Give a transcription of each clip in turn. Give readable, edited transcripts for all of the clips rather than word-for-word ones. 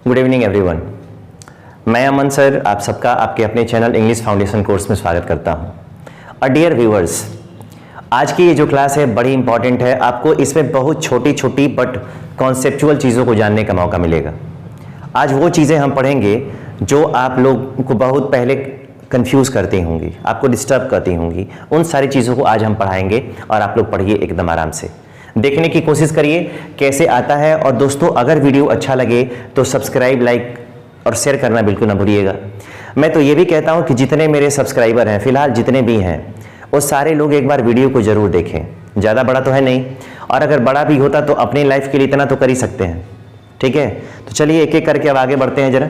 Good evening everyone. मैं अमन sir आप सबका आपके अपने चैनल इंग्लिश फाउंडेशन कोर्स में स्वागत करता हूं। और डियर व्यूअर्स, आज की ये जो क्लास है बड़ी इंपॉर्टेंट है। आपको इसमें बहुत छोटी छोटी बट कॉन्सेप्चुअल चीज़ों को जानने का मौका मिलेगा। आज वो चीज़ें हम पढ़ेंगे जो आप लोग को बहुत पहले कंफ्यूज करती होंगी, आपको डिस्टर्ब करती होंगी। उन सारी चीज़ों को आज हम पढ़ाएंगे और आप लोग पढ़िए एकदम आराम से, देखने की कोशिश करिए कैसे आता है। और दोस्तों, अगर वीडियो अच्छा लगे तो सब्सक्राइब, लाइक और शेयर करना बिल्कुल ना भूलिएगा। मैं तो ये भी कहता हूँ कि जितने मेरे सब्सक्राइबर हैं, फिलहाल जितने भी हैं, वो सारे लोग एक बार वीडियो को ज़रूर देखें। ज़्यादा बड़ा तो है नहीं, और अगर बड़ा भी होता तो अपनी लाइफ के लिए इतना तो कर ही सकते हैं। ठीक है, तो चलिए एक एक करके अब आगे बढ़ते हैं। जरा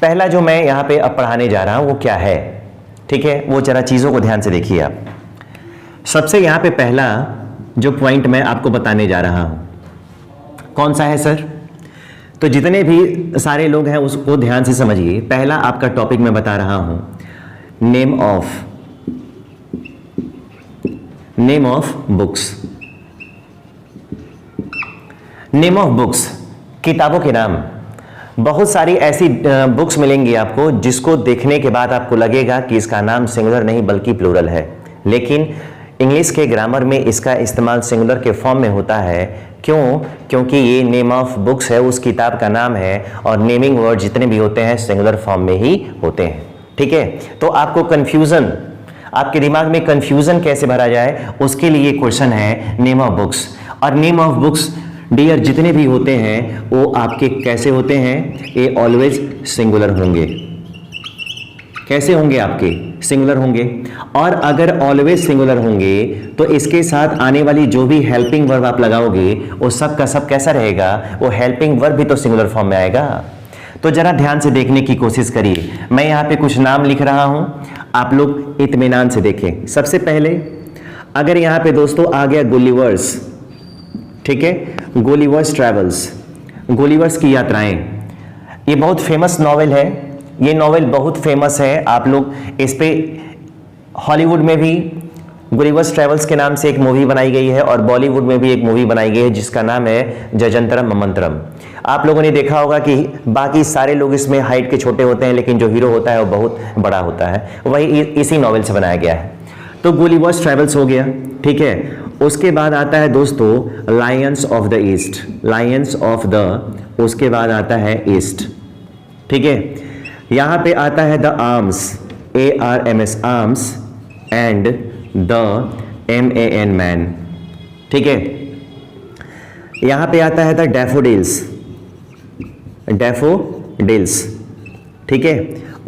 पहला जो मैं यहाँ पे अब पढ़ाने जा रहा हूँ वो क्या है, ठीक है, वो जरा चीज़ों को ध्यान से देखिए आप। सबसे यहाँ पे पहला जो पॉइंट मैं आपको बताने जा रहा हूँ कौन सा है सर? तो जितने भी सारे लोग हैं उसको ध्यान से समझिए। पहला आपका टॉपिक मैं बता रहा हूँ, name of books. Name of books, किताबों के नाम। बहुत सारी ऐसी बुक्स मिलेंगी आपको जिसको देखने के बाद आपको लगेगा कि इसका नाम सिंगुलर नहीं बल्कि प्लूरल है, लेकिन इंग्लिश के ग्रामर में इसका इस्तेमाल सिंगुलर के फॉर्म में होता है। क्यों? क्योंकि ये नेम ऑफ बुक्स है, उस किताब का नाम है, और नेमिंग वर्ड जितने भी होते हैं सिंगुलर फॉर्म में ही होते हैं। ठीक है, तो आपको कंफ्यूजन, आपके दिमाग में कंफ्यूजन कैसे भरा जाए उसके लिए क्वेश्चन है नेम ऑफ बुक्स। और नेम ऑफ बुक्स डियर जितने भी होते हैं वो आपके कैसे होते हैं? ये ऑलवेज सिंगुलर होंगे। कैसे होंगे? आपके सिंगुलर होंगे। और अगर ऑलवेज सिंगुलर होंगे तो इसके साथ आने वाली जो भी हेल्पिंग वर्ब आप लगाओगे वो सब का सब कैसा रहेगा? वो हेल्पिंग वर्ब भी तो सिंगुलर फॉर्म में आएगा। तो जरा ध्यान से देखने की कोशिश करिए। मैं यहाँ पे कुछ नाम लिख रहा हूं, आप लोग इत्मीनान से देखें। सबसे पहले अगर यहाँ पे दोस्तों आ गया गुलिवर्स, ठीक है, गुलिवर्स ट्रैवल्स, गुलिवर्स की यात्राएं। ये बहुत फेमस नॉवेल है, ये नॉवेल बहुत फेमस है। आप लोग इस पे हॉलीवुड में भी गुलिवर्स ट्रैवल्स के नाम से एक मूवी बनाई गई है, और बॉलीवुड में भी एक मूवी बनाई गई है जिसका नाम है जजंतरम ममंतरम। आप लोगों ने देखा होगा कि बाकी सारे लोग इसमें हाइट के छोटे होते हैं, लेकिन जो हीरो होता है वो बहुत बड़ा होता है। वही इसी नॉवेल से बनाया गया है। तो गुलिवर्स ट्रैवल्स हो गया, ठीक है। उसके बाद आता है दोस्तों Lions of the east, Lions of the, उसके बाद आता है ईस्ट, ठीक है। यहां पे आता है the arms, ARMS, arms, and the MAN, man, ठीक है। यहां पे आता है द डैफोडिल्स, डैफोडिल्स, ठीक है।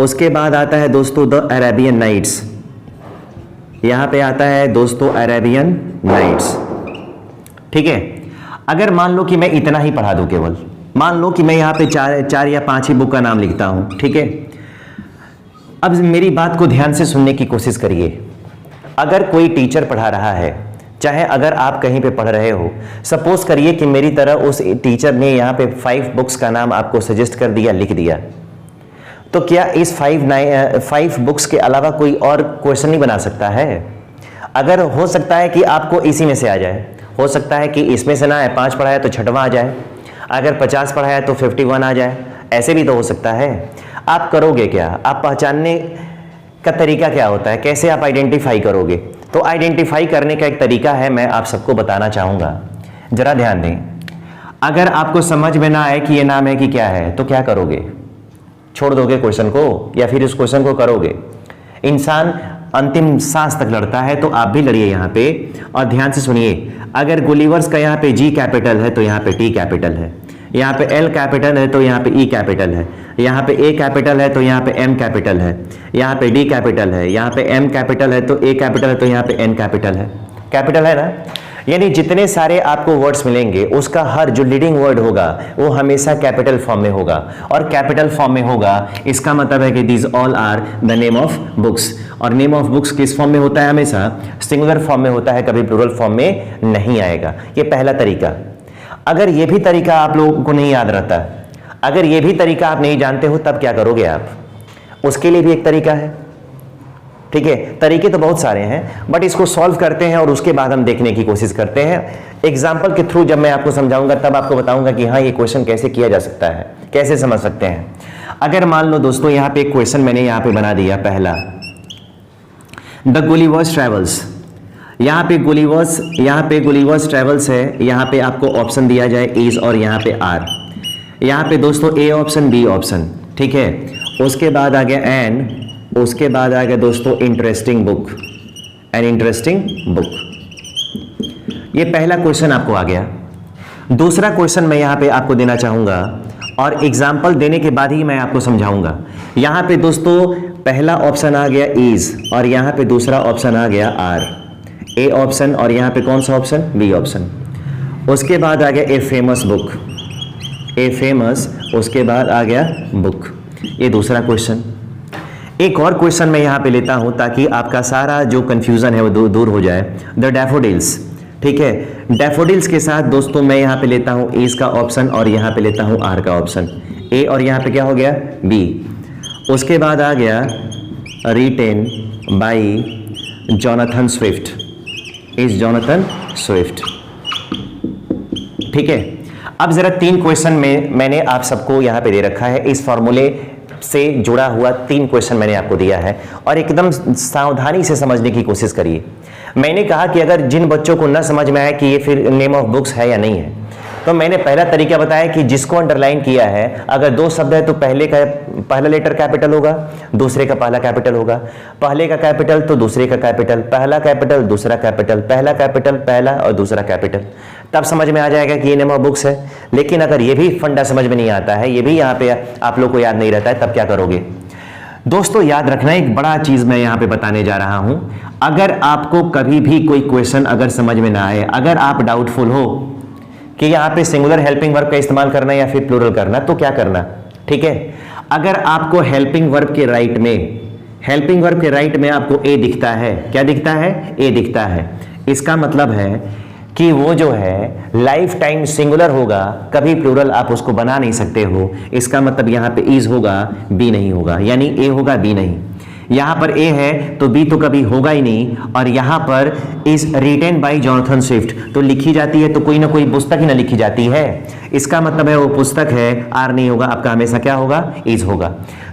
उसके बाद आता है दोस्तों द अरेबियन नाइट्स, यहां पे आता है दोस्तों अरेबियन नाइट्स, ठीक है। अगर मान लो कि मैं इतना ही पढ़ा दूं, केवल मान लो कि मैं यहाँ पे चार या पांच ही बुक का नाम लिखता हूँ, ठीक है। अब मेरी बात को ध्यान से सुनने की कोशिश करिए। अगर कोई टीचर पढ़ा रहा है, चाहे अगर आप कहीं पे पढ़ रहे हो, सपोज करिए कि मेरी तरह उस टीचर ने यहाँ पे 5 बुक्स का नाम आपको सजेस्ट कर दिया, लिख दिया, तो क्या इस 5 बुक्स के अलावा कोई और क्वेश्चन नहीं बना सकता है? अगर हो सकता है कि आपको इसी में से आ जाए, हो सकता है कि इसमें से ना 5 पढ़ाया तो 6वां आ जाए, अगर 50 पढ़ाया तो 51 आ जाए, ऐसे भी तो हो सकता है। आप करोगे क्या? आप पहचानने का तरीका क्या होता है? कैसे आप आइडेंटिफाई करोगे? तो आइडेंटिफाई करने का एक तरीका है, मैं आप सबको बताना चाहूँगा, जरा ध्यान दें। अगर आपको समझ में ना आए कि ये नाम है कि क्या है, तो क्या करोगे? छोड़ दोगे क्वेश्चन को, या फिर इस क्वेश्चन को करोगे? इंसान अंतिम सांस तक लड़ता है, तो आप भी लड़िए यहाँ पे। और ध्यान से सुनिए, अगर गुलिवर्स का यहाँ पे G कैपिटल है तो यहाँ पे T कैपिटल है, यहाँ पे L कैपिटल है तो यहाँ पे E कैपिटल है, यहाँ पे A कैपिटल है तो यहाँ पे M कैपिटल है, यहाँ पे D कैपिटल है, यहाँ पे M कैपिटल है तो A कैपिटल है, तो यहाँ पे N कैपिटल है। कैपिटल है ना? यानी जितने सारे आपको वर्ड्स मिलेंगे उसका हर जो लीडिंग वर्ड होगा वो हमेशा कैपिटल फॉर्म में होगा, और कैपिटल फॉर्म में होगा इसका मतलब है कि these all are the name of books. और नेम ऑफ बुक्स किस फॉर्म में होता है? हमेशा सिंगुलर फॉर्म में होता है, कभी प्लूरल फॉर्म में नहीं आएगा। ये पहला तरीका। अगर ये भी तरीका आप लोगों को नहीं याद रहता, अगर ये भी तरीका आप नहीं जानते हो, तब क्या करोगे आप? उसके लिए भी एक तरीका है, ठीक है, तरीके तो बहुत सारे हैं, बट इसको सॉल्व करते हैं और उसके बाद हम देखने की कोशिश करते हैं। एग्जाम्पल के थ्रू जब मैं आपको समझाऊंगा तब आपको बताऊंगा कि हाँ ये क्वेश्चन कैसे किया जा सकता है, कैसे समझ सकते हैं। अगर मान लो दोस्तों यहाँ पे एक क्वेश्चन मैंने यहाँ पे बना दिया, पहला द गुलिवर्स ट्रेवल्स, यहाँ पे गुलिवर्स ट्रेवल्स है, यहाँ पे आपको ऑप्शन दिया जाए इज और यहाँ पे आर, यहाँ पे दोस्तों ए ऑप्शन बी ऑप्शन, ठीक है। उसके बाद आ गया एंड, उसके बाद आ गया दोस्तों interesting book, an interesting book. ये पहला क्वेश्चन आपको आ गया। दूसरा क्वेश्चन मैं यहाँ पे आपको देना चाहूंगा और एग्जाम्पल देने के बाद ही मैं आपको समझाऊंगा। यहाँ पे दोस्तों पहला ऑप्शन आ गया इज और यहाँ पे दूसरा ऑप्शन आ गया आर, ए ऑप्शन और यहाँ पे कौन सा ऑप्शन, बी ऑप्शन। उसके बाद आ गया a famous book, a famous, उसके बाद आ गया बुक। ये दूसरा क्वेश्चन। एक और क्वेश्चन मैं यहाँ पे लेता हूँ ताकि आपका सारा जो कंफ्यूजन है वो दूर हो जाए। द डैफोडिल्स, ठीक है, डैफोडिल्स के साथ दोस्तों मैं यहाँ पे लेता हूँ इज का ऑप्शन और यहाँ पे लेता हूँ आर का ऑप्शन, ए और यहाँ पे क्या हो गया, बी। उसके बाद आ गया written by Jonathan Swift, is Jonathan Swift, ठीक है। अब जरा 3 क्वेश्चन में मैंने आप सबको यहाँ पे दे रखा है, इस फॉर्मूले से जुड़ा हुआ 3 क्वेश्चन मैंने आपको दिया है और एकदम सावधानी से समझने की कोशिश करिए। मैंने कहा कि अगर जिन बच्चों को ना समझ में आए कि ये फिर नेम ऑफ बुक्स है या नहीं है, तो मैंने पहला तरीका बताया कि जिसको अंडरलाइन किया है, अगर 2 शब्द है तो पहला लेटर कैपिटल होगा, दूसरे का पहला कैपिटल होगा, पहले का कैपिटल तो दूसरे का कैपिटल, पहला कैपिटल दूसरा कैपिटल, पहला कैपिटल पहला और दूसरा कैपिटल, तब समझ में आ जाएगा कि ये नेम ऑफ बुक्स है। लेकिन अगर ये भी फंडा समझ में नहीं आता है, ये भी यहाँ पे आप लोग को याद नहीं रहता है, तब क्या करोगे दोस्तों? याद रखना, एक बड़ा चीज मैं यहाँ पे बताने जा रहा हूं। अगर आपको कभी भी कोई क्वेश्चन अगर समझ में ना आए, अगर आप डाउटफुल हो कि यहाँ पे सिंगुलर हेल्पिंग वर्ब का इस्तेमाल करना या फिर प्लूरल करना, तो क्या करना, ठीक है। अगर आपको हेल्पिंग वर्ब के राइट में आपको ए दिखता है, क्या दिखता है, ए दिखता है, इसका मतलब है कि वो जो है लाइफ टाइम सिंगुलर होगा, कभी प्लूरल आप उसको बना नहीं सकते हो। इसका मतलब यहाँ पे इज होगा, बी नहीं होगा, यानी ए होगा बी नहीं। यहाँ पर ए है तो बी तो कभी होगा ही नहीं। और यहाँ पर is written by Jonathan Swift, तो लिखी जाती है तो कोई ना कोई पुस्तक ही ना लिखी जाती है, इसका मतलब है वो पुस्तक है, आर नहीं होगा, आपका हमेशा क्या होगा, इज होगा।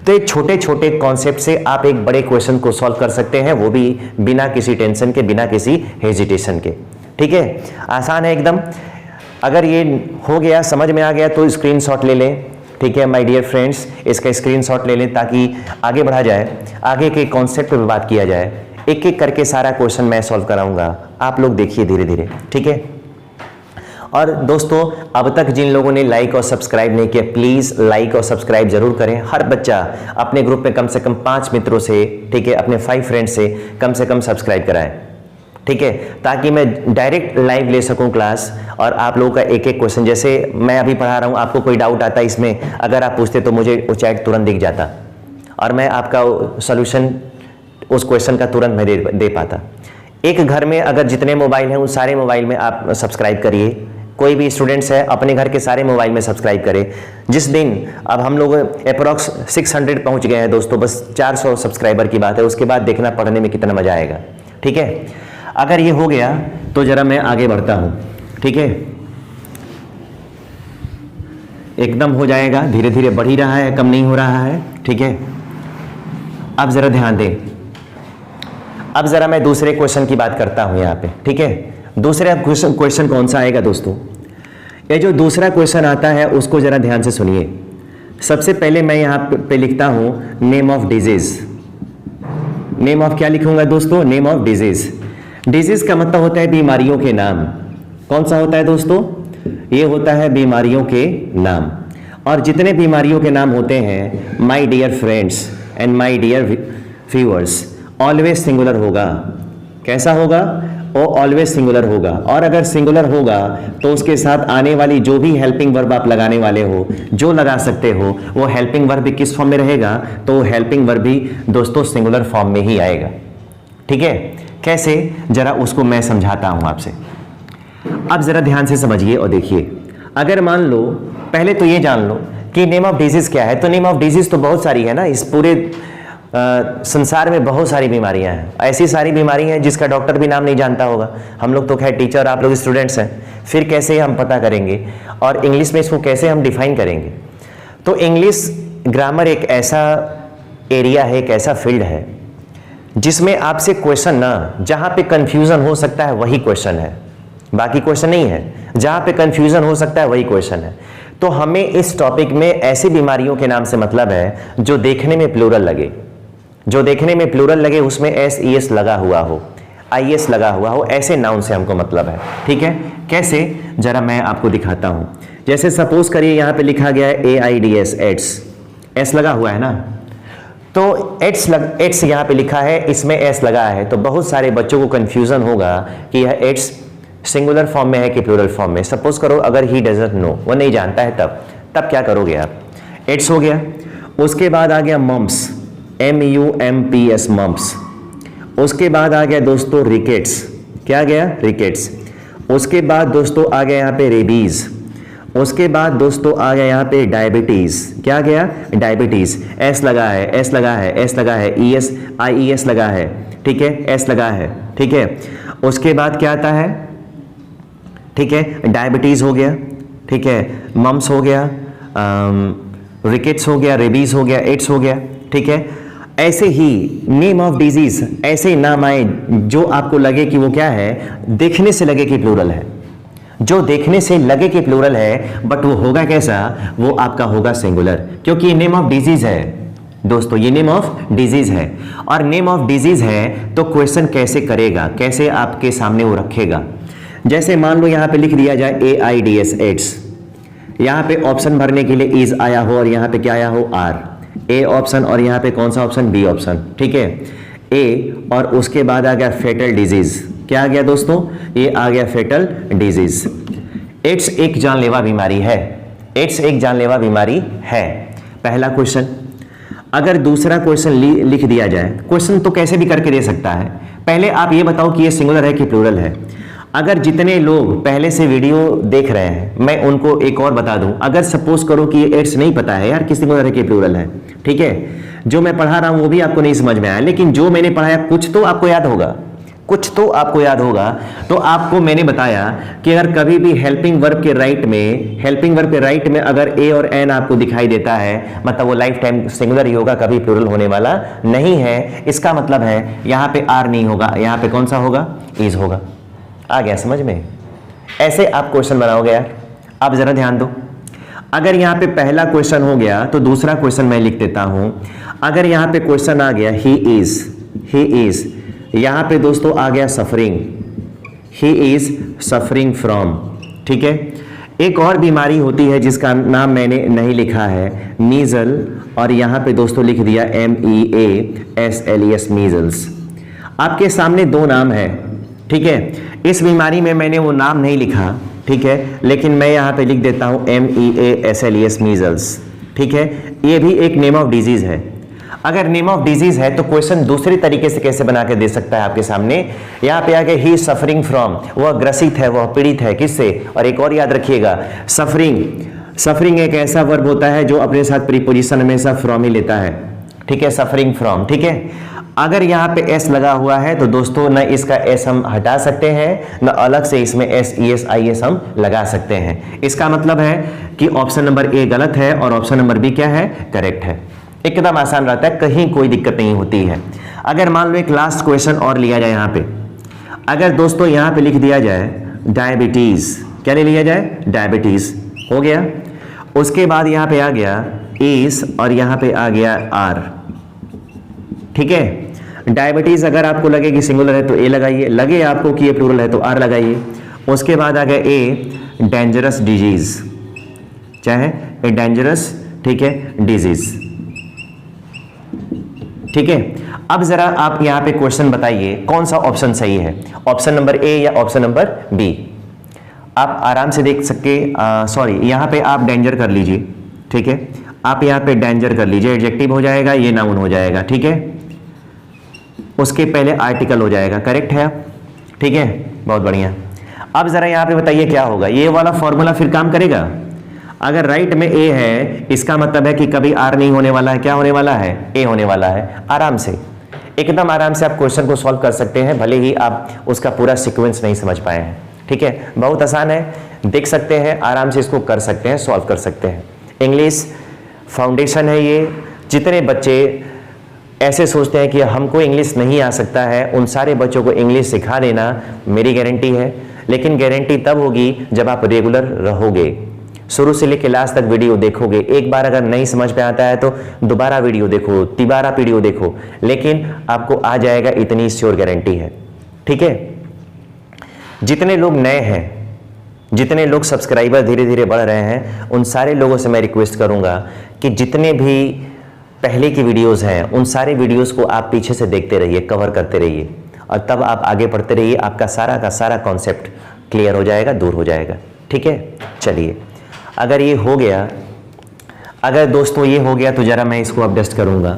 तो ये छोटे छोटे कॉन्सेप्ट से आप एक बड़े क्वेश्चन को सॉल्व कर सकते हैं, वो भी बिना किसी टेंशन के, बिना किसी हेजिटेशन के, ठीक है। आसान है एकदम। अगर ये हो गया, समझ में आ गया, तो स्क्रीनशॉट ले लें, ठीक है माय डियर फ्रेंड्स, इसका स्क्रीनशॉट ले लें ताकि आगे बढ़ा जाए, आगे के कॉन्सेप्ट पे बात किया जाए। एक एक करके सारा क्वेश्चन मैं सॉल्व कराऊंगा, आप लोग देखिए धीरे धीरे, ठीक है। और दोस्तों, अब तक जिन लोगों ने लाइक और सब्सक्राइब नहीं किया, प्लीज लाइक और सब्सक्राइब जरूर करें। हर बच्चा अपने ग्रुप में कम से कम 5 मित्रों से, ठीक है, अपने 5 फ्रेंड्स से कम सब्सक्राइब कराएं, ठीक है, ताकि मैं डायरेक्ट लाइव ले सकूं क्लास और आप लोगों का एक एक क्वेश्चन, जैसे मैं अभी पढ़ा रहा हूं, आपको कोई डाउट आता है इसमें, अगर आप पूछते तो मुझे वो चैट तुरंत दिख जाता और मैं आपका सॉल्यूशन उस क्वेश्चन का तुरंत मैं दे पाता। एक घर में अगर जितने मोबाइल हैं उन सारे मोबाइल में आप सब्सक्राइब करिए। कोई भी स्टूडेंट्स है अपने घर के सारे मोबाइल में सब्सक्राइब करें। जिस दिन, अब हम लोग अप्रॉक्स 600 पहुंच गए हैं दोस्तों, बस 400 सब्सक्राइबर की बात है, उसके बाद देखना पढ़ने में कितना मजा आएगा, ठीक है। अगर ये हो गया तो जरा मैं आगे बढ़ता हूं, ठीक है, एकदम हो जाएगा, धीरे धीरे बढ़ ही रहा है, कम नहीं हो रहा है, ठीक है। अब जरा ध्यान दें, अब जरा मैं दूसरे क्वेश्चन की बात करता हूं यहां पे, ठीक है। दूसरा क्वेश्चन कौन सा आएगा दोस्तों? ये जो दूसरा क्वेश्चन आता है उसको जरा ध्यान से सुनिए। सबसे पहले मैं यहां पे लिखता हूं name of disease. Name of क्या लिखूंगा दोस्तों? Name of disease. डिजीज का मतलब होता है बीमारियों के नाम। कौन सा होता है दोस्तों? ये होता है बीमारियों के नाम। और जितने बीमारियों के नाम होते हैं, my dear friends and my dear viewers, always singular होगा। कैसा होगा? वो ऑलवेज सिंगुलर होगा। और अगर सिंगुलर होगा तो उसके साथ आने वाली जो भी हेल्पिंग वर्ब आप लगाने वाले हो, जो लगा सकते हो, वो हेल्पिंग वर्ब भी किस फॉर्म में रहेगा? तो हेल्पिंग वर्ब भी दोस्तों सिंगुलर फॉर्म में ही आएगा, ठीक है। कैसे, जरा उसको मैं समझाता हूं आपसे। अब जरा ध्यान से समझिए और देखिए। अगर मान लो, पहले तो ये जान लो कि नेम ऑफ डिजीज क्या है। तो नेम ऑफ डिजीज तो बहुत सारी है ना, इस पूरे संसार में बहुत सारी बीमारियां हैं, ऐसी सारी बीमारी हैं जिसका डॉक्टर भी नाम नहीं जानता होगा। हम लोग तो खैर टीचर, आप लोग स्टूडेंट्स हैं, फिर कैसे हम पता करेंगे और इंग्लिश में इसको कैसे हम डिफाइन करेंगे। तो इंग्लिश ग्रामर एक ऐसा एरिया है, एक ऐसा फील्ड है जिसमें आपसे क्वेश्चन ना, जहाँ पे कन्फ्यूज़न हो सकता है वही क्वेश्चन है, बाकी क्वेश्चन नहीं है। जहाँ पे कन्फ्यूज़न हो सकता है वही क्वेश्चन है। तो हमें इस टॉपिक में ऐसी बीमारियों के नाम से मतलब है जो देखने में प्लूरल लगे, जो देखने में प्लूरल लगे, उसमें एस ई एस लगा हुआ हो, आई एस लगा हुआ हो, ऐसे नाउन से हमको मतलब है। ठीक है, कैसे, जरा मैं आपको दिखाता हूं। जैसे सपोज करिए यहाँ पे लिखा गया है AIDS, एड्स, एस लगा हुआ है ना, तो एड्स यहाँ पे लिखा है, इसमें एस लगा है, तो बहुत सारे बच्चों को कंफ्यूजन होगा कि यह एड्स सिंगुलर फॉर्म में है कि प्लूरल फॉर्म में। सपोज करो अगर ही डजंट नो, वो नहीं जानता है, तब क्या करोगे आप, एड्स हो गया। उसके बाद आ गया मम्स, MUMPS, मम्स। उसके बाद आ गया दोस्तों रिकेट्स, क्या गया, रिकेट्स। उसके बाद दोस्तों आ गया यहाँ पे रेबीज। उसके बाद दोस्तों आ गया यहाँ पे डायबिटीज, क्या गया, डायबिटीज। एस लगा है, एस लगा है, एस लगा है, ES IES लगा है, ठीक है, एस लगा है, ठीक है। उसके बाद क्या आता है, ठीक है, डायबिटीज हो गया, ठीक है, मम्स हो गया, रिकेट्स हो गया, रेबीज हो गया, एड्स हो गया, ठीक है। ऐसे ही नेम ऑफ डिजीज, ऐसे नाम आए जो आपको लगे कि वो क्या है, देखने से लगे कि प्लूरल है, जो देखने से लगे कि प्लूरल है, बट वो होगा कैसा, वो आपका होगा सिंगुलर, क्योंकि ये नेम ऑफ डिजीज है दोस्तों, ये नेम ऑफ डिजीज है। और नेम ऑफ डिजीज है तो क्वेश्चन कैसे करेगा, कैसे आपके सामने वो रखेगा। जैसे मान लो यहाँ पे लिख दिया जाए AIDS, एड्स, यहाँ पे ऑप्शन भरने के लिए इज आया हो और यहाँ पे क्या आया हो, आर, ए ऑप्शन, और यहाँ पे कौन सा ऑप्शन, बी ऑप्शन, ठीक है, ए। और उसके बाद आ गया फेटल डिजीज, क्या आ गया दोस्तों, ये आ गया फेटल डिजीज। एड्स एक जानलेवा बीमारी है, एड्स एक जानलेवा बीमारी है, पहला क्वेश्चन। अगर दूसरा क्वेश्चन लिख दिया जाए, क्वेश्चन तो कैसे भी करके दे सकता है, पहले आप ये बताओ कि ये सिंगुलर है कि प्लूरल है। अगर जितने लोग पहले से वीडियो देख रहे हैं, मैं उनको एक और बता दूं, अगर सपोज करो कि ये एड्स नहीं पता है यार कि सिंगुलर है कि प्लूरल है, ठीक है, जो मैं पढ़ा रहा हूं वो भी आपको नहीं समझ में आया, लेकिन जो मैंने पढ़ाया कुछ तो आपको याद होगा, कुछ तो आपको याद होगा। तो आपको मैंने बताया कि अगर कभी भी हेल्पिंग वर्ब के राइट में अगर ए और एन आपको दिखाई देता है, मतलब वो लाइफ टाइम सिंगुलर ही होगा, कभी प्लूरल होने वाला नहीं है। इसका मतलब है यहाँ पे आर नहीं होगा, यहाँ पे कौन सा होगा, इज होगा। आ गया समझ में, ऐसे आप क्वेश्चन बनाओगे यार। अब जरा ध्यान दो, अगर यहाँ पे पहला क्वेश्चन हो गया तो दूसरा क्वेश्चन मैं लिख देता हूं। अगर यहाँ पे क्वेश्चन आ गया ही इज, यहाँ पे दोस्तों आ गया suffering, he is suffering from, ठीक है। एक और बीमारी होती है जिसका नाम मैंने नहीं लिखा है, मीजल, और यहाँ पे दोस्तों लिख दिया MEASLES, मीजल्स। आपके सामने दो नाम है, ठीक है। इस बीमारी में मैंने वो नाम नहीं लिखा, ठीक है, लेकिन मैं यहाँ पे लिख देता हूँ MEASLES, मीजल्स, ठीक है। ये भी एक नेम ऑफ डिजीज है। अगर नेम ऑफ डिजीज है तो क्वेश्चन दूसरी तरीके से कैसे बना के दे सकता है आपके सामने, यहाँ पे आके ही सफरिंग फ्रॉम, वह ग्रसित है, वह पीड़ित है, किससे। और एक और याद रखिएगा, सफरिंग एक ऐसा वर्ब होता है जो अपने साथ प्रीपोजिशन हमेशा फ्रॉम ही लेता है, ठीक है, सफरिंग फ्रॉम, ठीक है। अगर यहाँ पे एस लगा हुआ है तो दोस्तों न इसका एस हम हटा सकते हैं, न अलग से इसमें SES IS हम लगा सकते हैं। इसका मतलब है कि ऑप्शन नंबर ए गलत है और ऑप्शन नंबर बी क्या है, करेक्ट है। एकदम आसान रहता है, कहीं कोई दिक्कत नहीं होती है। अगर मान लो एक लास्ट क्वेश्चन और लिया जाए यहाँ पे, अगर दोस्तों यहाँ पे लिख दिया जाए डायबिटीज, क्या ले लिया जाए, डायबिटीज हो गया। उसके बाद यहाँ पे आ गया इस और यहाँ पे आ गया आर, ठीक है। डायबिटीज अगर आपको लगे कि सिंगुलर है तो ए लगाइए, लगे आपको कि ये प्लूरल है तो आर लगाइए। उसके बाद आ गया ए डेंजरस डिजीज, चाहे ए डेंजरस, ठीक है, डिजीज, ठीक है। अब जरा आप यहाँ पे क्वेश्चन बताइए कौन सा ऑप्शन सही है, ऑप्शन नंबर ए या ऑप्शन नंबर बी। आप आराम से देख सके, सॉरी यहाँ पे आप डेंजर कर लीजिए, ठीक है, आप यहाँ पे डेंजर कर लीजिए, एडजेक्टिव हो जाएगा, ये नाउन हो जाएगा, ठीक है। उसके पहले आर्टिकल हो जाएगा, करेक्ट है आप, ठीक है, बहुत बढ़िया। अब जरा यहाँ पे बताइए क्या होगा, ये वाला फॉर्मूला फिर काम करेगा। अगर राइट में ए है, इसका मतलब है कि कभी आर नहीं होने वाला है, क्या होने वाला है, ए होने वाला है। आराम से, एकदम आराम से आप क्वेश्चन को सॉल्व कर सकते हैं, भले ही आप उसका पूरा सीक्वेंस नहीं समझ पाए हैं। ठीक है, बहुत आसान है, देख सकते हैं, आराम से इसको कर सकते हैं, सॉल्व कर सकते हैं। इंग्लिश फाउंडेशन है ये। जितने बच्चे ऐसे सोचते हैं कि हमको इंग्लिश नहीं आ सकता है, उन सारे बच्चों को इंग्लिश सिखा देना मेरी गारंटी है। लेकिन गारंटी तब होगी जब आप रेगुलर रहोगे, शुरू से लेकर लास्ट तक वीडियो देखोगे। एक बार अगर नहीं समझ में आता है तो दोबारा वीडियो देखो, तिबारा वीडियो देखो, लेकिन आपको आ जाएगा, इतनी श्योर गारंटी है। ठीक है, जितने लोग नए हैं, जितने लोग सब्सक्राइबर धीरे धीरे बढ़ रहे हैं, उन सारे लोगों से मैं रिक्वेस्ट करूंगा कि जितने भी पहले की वीडियोस हैं, उन सारे वीडियोस को आप पीछे से देखते रहिए, कवर करते रहिए, और तब आप आगे बढ़ते रहिए। आपका सारा का सारा कॉन्सेप्ट क्लियर हो जाएगा, दूर हो जाएगा। ठीक है, चलिए, अगर ये हो गया, अगर दोस्तों ये हो गया तो ज़रा मैं इसको अब डस्ट करूँगा,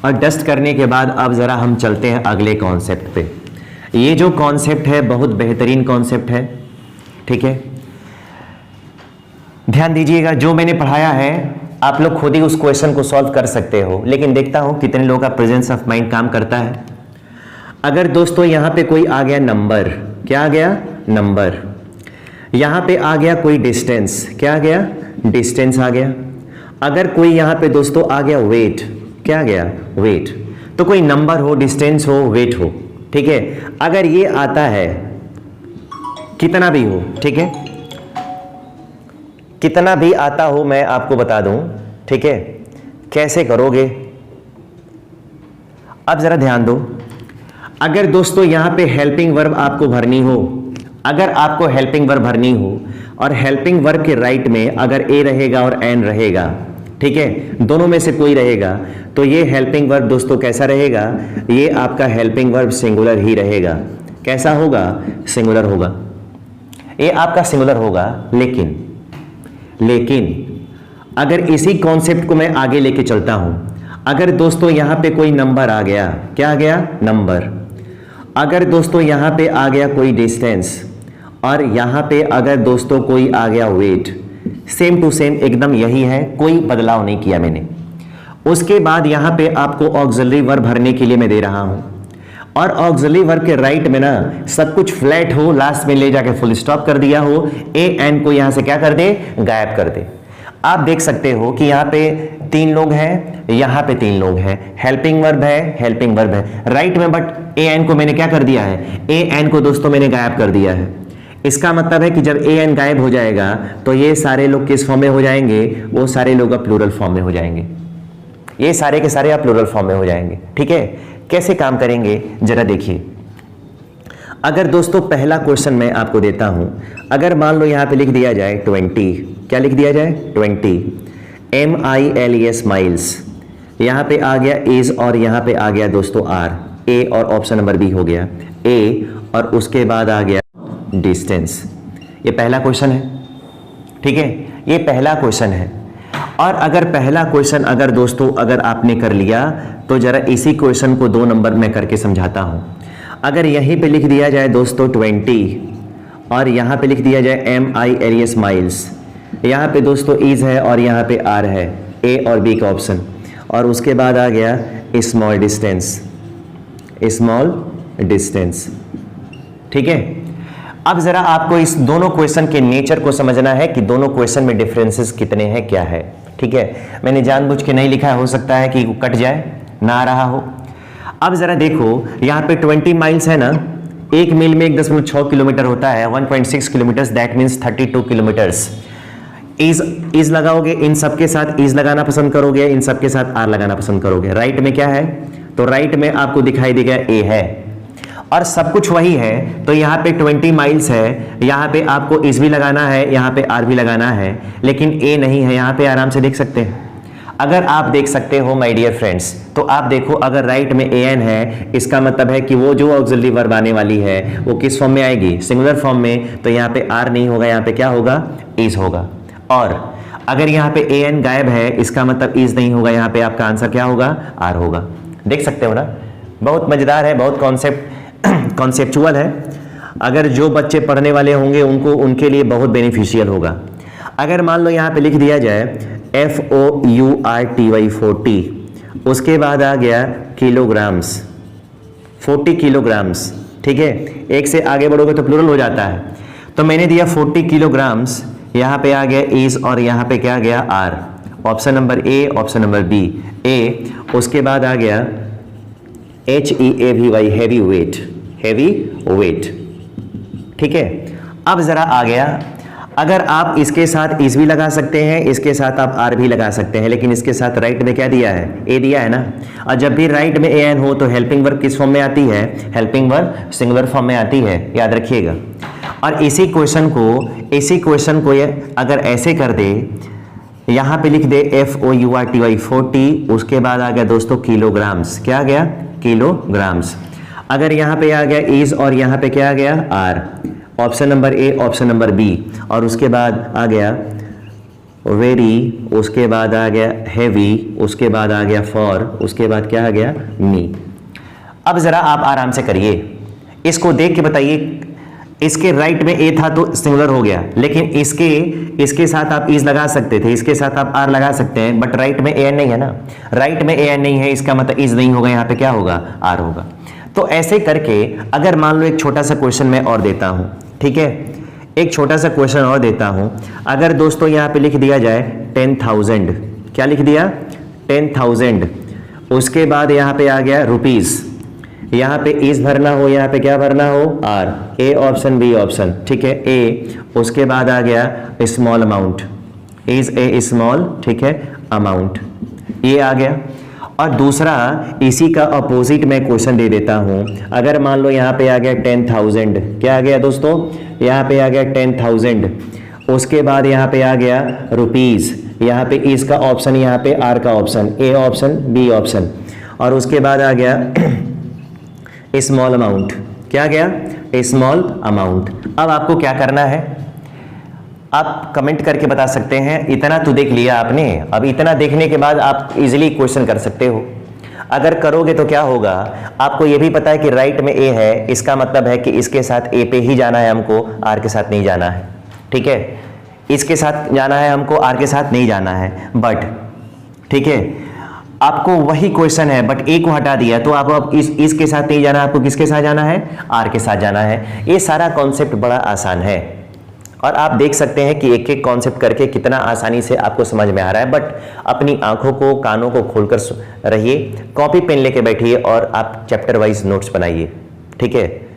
और डस्ट करने के बाद अब ज़रा हम चलते हैं अगले कॉन्सेप्ट पे। ये जो कॉन्सेप्ट है बहुत बेहतरीन कॉन्सेप्ट है। ठीक है, ध्यान दीजिएगा, जो मैंने पढ़ाया है आप लोग खुद ही उस क्वेश्चन को सॉल्व कर सकते हो, लेकिन देखता हूं कितने लोगों का प्रेजेंस ऑफ माइंड काम करता है। अगर दोस्तों यहां पे कोई आ गया नंबर, क्या आ गया, नंबर। यहां पे आ गया कोई डिस्टेंस, क्या आ गया, डिस्टेंस आ गया। अगर कोई यहां पे दोस्तों आ गया वेट, क्या आ गया, वेट। तो कोई नंबर हो, डिस्टेंस हो, वेट हो। ठीक है, अगर ये आता है, कितना भी हो, ठीक है, कितना भी आता हो, मैं आपको बता दूं। ठीक है, कैसे करोगे, अब जरा ध्यान दो। अगर दोस्तों यहां पे हेल्पिंग वर्ब आपको भरनी हो, अगर आपको हेल्पिंग वर्ब भरनी हो, और हेल्पिंग वर्ब के राइट में अगर ए रहेगा और एन रहेगा, ठीक है, दोनों में से कोई रहेगा, तो ये हेल्पिंग वर्ब दोस्तों कैसा रहेगा, ये आपका हेल्पिंग वर्ब सिंगुलर ही रहेगा। कैसा होगा, सिंगुलर होगा, ये आपका सिंगुलर होगा। लेकिन अगर इसी कॉन्सेप्ट को मैं आगे लेके चलता हूं, अगर दोस्तों यहां पे कोई नंबर आ गया, क्या आ गया, नंबर। अगर दोस्तों यहां पे आ गया कोई डिस्टेंस, और यहां पे अगर दोस्तों कोई आ गया वेट, सेम टू सेम एकदम यही है, कोई बदलाव नहीं किया मैंने। उसके बाद यहां पे आपको ऑक्सिलरी वर्ब भरने के लिए मैं दे रहा हूं, और ऑक्सिलरी वर्ब के राइट में ना सब कुछ फ्लैट हो, लास्ट में ले जाके फुल स्टॉप कर दिया हो, ए एन को यहां से क्या कर दे, गायब कर दे। आप देख सकते हो कि यहां पे 3 लोग हैं, यहां पे 3 लोग हैं, हेल्पिंग वर्ब है, हेल्पिंग वर्ब है राइट में, बट ए एन को मैंने क्या कर दिया है, ए एन को दोस्तों मैंने गायब कर दिया है। इसका मतलब है कि जब ए एन गायब हो जाएगा तो ये सारे लोग किस फॉर्म में हो जाएंगे, वो सारे लोग अब प्लूरल फॉर्म में हो जाएंगे, ये सारे के सारे आप प्लूरल फॉर्म में हो जाएंगे। ठीक है, कैसे काम करेंगे जरा देखिए। अगर दोस्तों पहला क्वेश्चन मैं आपको देता हूं, अगर मान लो यहां पे लिख दिया जाए 20, क्या लिख दिया जाए, 20, MILES माइल्स, यहां पे आ गया इज, और यहां पे आ गया दोस्तों आर, ए और ऑप्शन नंबर बी हो गया ए, और उसके बाद आ गया डिस्टेंस। ये पहला क्वेश्चन है। ठीक है, ये पहला क्वेश्चन है। और अगर पहला क्वेश्चन अगर दोस्तों अगर आपने कर लिया, तो जरा इसी क्वेश्चन को 2 नंबर में करके समझाता हूं। अगर यहीं पे लिख दिया जाए दोस्तों 20, और यहां पे लिख दिया जाए MILES माइल्स, यहां पे दोस्तों इज है और यहां पे आर है, ए और बी का ऑप्शन, और उसके बाद आ गया स्मॉल डिस्टेंस, स्मॉल डिस्टेंस। ठीक है, अब जरा आपको इस दोनों क्वेश्चन के नेचर को समझना है कि दोनों क्वेश्चन में डिफरेंसेस कितने हैं, क्या है। ठीक है, मैंने जानबूझ के नहीं लिखा है, हो सकता है कि कट जाए, ना आ रहा हो। अब जरा देखो, यहां पे 20 माइल्स है ना, 1 मील में 1.6 किलोमीटर होता है, 1.6 kilometre, that means 32 kilometres. Is लगाओगे, इन सबके साथ इज लगाना पसंद करोगे, इन सबके साथ आर लगाना पसंद करोगे। राइट में क्या है, तो राइट में आपको दिखाई देगा ए है, और सब कुछ वही है, तो यहाँ पे 20 माइल्स है, यहाँ पे आपको इस भी लगाना है, यहाँ पे आर भी लगाना है, लेकिन ए नहीं है यहाँ पे, आराम से देख सकते हैं। अगर आप देख सकते हो माय डियर फ्रेंड्स, तो आप देखो अगर राइट में ए एन है, इसका मतलब है कि वो जो ऑक्सिलरी वर्ब आने वाली है वो किस फॉर्म में आएगी, सिंगुलर फॉर्म में, तो यहाँ पे आर नहीं होगा, यहाँ पे क्या होगा, इज होगा। और अगर यहाँ पे ए एन गायब है, इसका मतलब इज नहीं होगा, यहाँ पे आपका आंसर क्या होगा, आर होगा। देख सकते हो ना, बहुत मजेदार है, बहुत कॉन्सेप्चुअल है। अगर जो बच्चे पढ़ने वाले होंगे उनको, उनके लिए बहुत बेनिफिशियल होगा। अगर मान लो यहाँ पे लिख दिया जाए FOURTY 40, उसके बाद आ गया किलोग्राम्स, 40 किलोग्राम्स, ठीक है। एक से आगे बढ़ोगे तो प्लूरल हो जाता है, तो मैंने दिया 40 किलोग्राम्स, यहाँ पे आ गया इज और यहाँ पे क्या गया are. Option number A, option number B A. उसके बाद आ गया HEAVY heavy weight, heavy weight, ठीक है। अब जरा आ गया, अगर आप इसके साथ इज भी लगा सकते हैं, इसके साथ आप आर भी लगा सकते हैं, लेकिन इसके साथ राइट में क्या दिया है, ए दिया है ना। और जब भी राइट में एन हो तो हेल्पिंग वर्ब किस फॉर्म में आती है, हेल्पिंग वर्ब सिंगुलर फॉर्म में आती है, याद रखिएगा। और इसी क्वेश्चन को ये अगर ऐसे कर दे, यहां पे लिख दे FOURTY 40, उसके बाद आ गया दोस्तों किलोग्राम्स, क्या आ गया, किलोग्राम्स। अगर यहां पे आ गया इज और यहां पे क्या आ गया are, option number A, option number B, और उसके बाद आ गया वेरी, उसके बाद आ गया हैवी, उसके बाद आ गया फॉर, उसके बाद क्या आ गया मी। अब जरा आप आराम से करिए, इसको देख के बताइए। इसके राइट में ए था तो सिंगुलर हो गया, लेकिन इसके साथ आप इज लगा सकते थे, इसके साथ आप आर लगा सकते हैं, बट राइट में ए एन नहीं है ना। राइट में ए एन नहीं है, इसका मतलब इज नहीं होगा, यहाँ पे क्या होगा, आर होगा। तो ऐसे करके अगर मान लो एक छोटा सा क्वेश्चन मैं और देता हूं, ठीक है, एक छोटा सा क्वेश्चन और देता हूं। अगर दोस्तों यहाँ पे लिख दिया जाए 10,000, क्या लिख दिया 10,000, उसके बाद यहाँ पे आ गया रुपीज, यहाँ पे इज भरना हो, यहाँ पे क्या भरना हो or, A option B option, ठीक है ए। उसके बाद आ गया small amount, is a small, ठीक है अमाउंट, ये आ गया। और दूसरा इसी का अपोजिट मैं क्वेश्चन दे देता हूं। अगर मान लो यहाँ पे आ गया 10,000, क्या आ गया दोस्तों, यहाँ पे आ गया 10,000, उसके बाद यहाँ पे आ गया रुपीज, यहाँ पे इस का ऑप्शन, यहाँ पे आर का option, A option B option, और उसके बाद आ गया स्मॉल अमाउंट, क्या गया स्मॉल अमाउंट। अब आपको क्या करना है, आप कमेंट करके बता सकते हैं। इतना तो देख लिया आपने, अब इतना देखने के बाद आप इजीली क्वेश्चन कर सकते हो। अगर करोगे तो क्या होगा, आपको यह भी पता है कि राइट में ए है, इसका मतलब है कि इसके साथ ए पे ही जाना है हमको, आर के साथ नहीं जाना है, ठीक है। इसके साथ जाना है हमको, आर के साथ नहीं जाना है, बट ठीक है आपको वही क्वेश्चन है बट ए को हटा दिया, तो आप अब इसके साथ नहीं जाना, आपको किसके साथ जाना है, आर के साथ जाना है। ये सारा कॉन्सेप्ट बड़ा आसान है और आप देख सकते हैं कि एक एक कॉन्सेप्ट करके कितना आसानी से आपको समझ में आ रहा है। बट अपनी आंखों को कानों को खोलकर रहिए, कॉपी पेन लेके बैठिए और आप चैप्टर वाइज नोट्स बनाइए, ठीक है।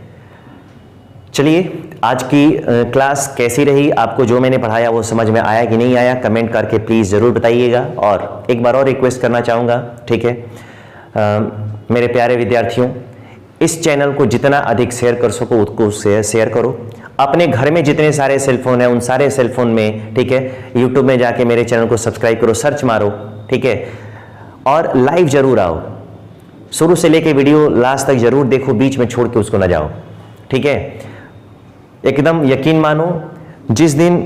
चलिए आज की क्लास कैसी रही, आपको जो मैंने पढ़ाया वो समझ में आया कि नहीं आया, कमेंट करके प्लीज़ ज़रूर बताइएगा। और एक बार और रिक्वेस्ट करना चाहूँगा, ठीक है मेरे प्यारे विद्यार्थियों, इस चैनल को जितना अधिक शेयर कर सको उसको शेयर करो। अपने घर में जितने सारे सेलफोन हैं उन सारे सेलफोन में, ठीक है, यूट्यूब में जाके मेरे चैनल को सब्सक्राइब करो, सर्च मारो, ठीक है। और लाइव जरूर आओ, शुरू से लेके वीडियो लास्ट तक जरूर देखो, बीच में छोड़ के उसको ना जाओ, ठीक है। एकदम यकीन मानो, जिस दिन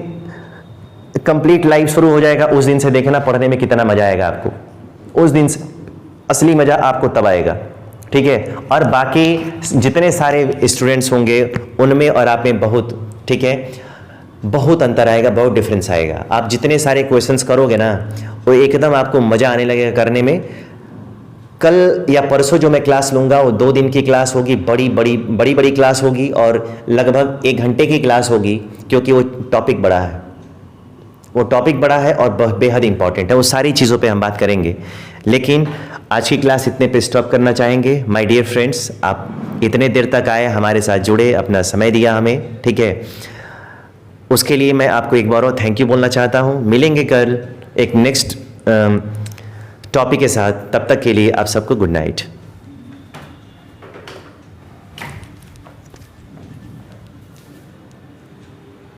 कंप्लीट लाइव शुरू हो जाएगा उस दिन से देखना पढ़ने में कितना मजा आएगा आपको, उस दिन से असली मजा आपको तब आएगा, ठीक है। और बाकी जितने सारे स्टूडेंट्स होंगे उनमें और आप में बहुत, ठीक है, बहुत अंतर आएगा, बहुत डिफरेंस आएगा। आप जितने सारे क्वेश्चंस करोगे ना वो एकदम आपको मजा आने लगेगा करने में। कल या परसों जो मैं क्लास लूँगा वो 2 दिन की क्लास होगी, बड़ी क्लास होगी और लगभग 1 घंटे की क्लास होगी, क्योंकि वो टॉपिक बड़ा है, वो टॉपिक बड़ा है और बेहद इंपॉर्टेंट है। वो सारी चीज़ों पे हम बात करेंगे, लेकिन आज की क्लास इतने पे स्टॉप करना चाहेंगे। माय डियर फ्रेंड्स, आप इतने देर तक आए, हमारे साथ जुड़े, अपना समय दिया हमें, ठीक है, उसके लिए मैं आपको एक बार और थैंक यू बोलना चाहता हूँ। मिलेंगे कल एक नेक्स्ट टॉपिक के साथ, तब तक के लिए आप सबको गुड नाइट।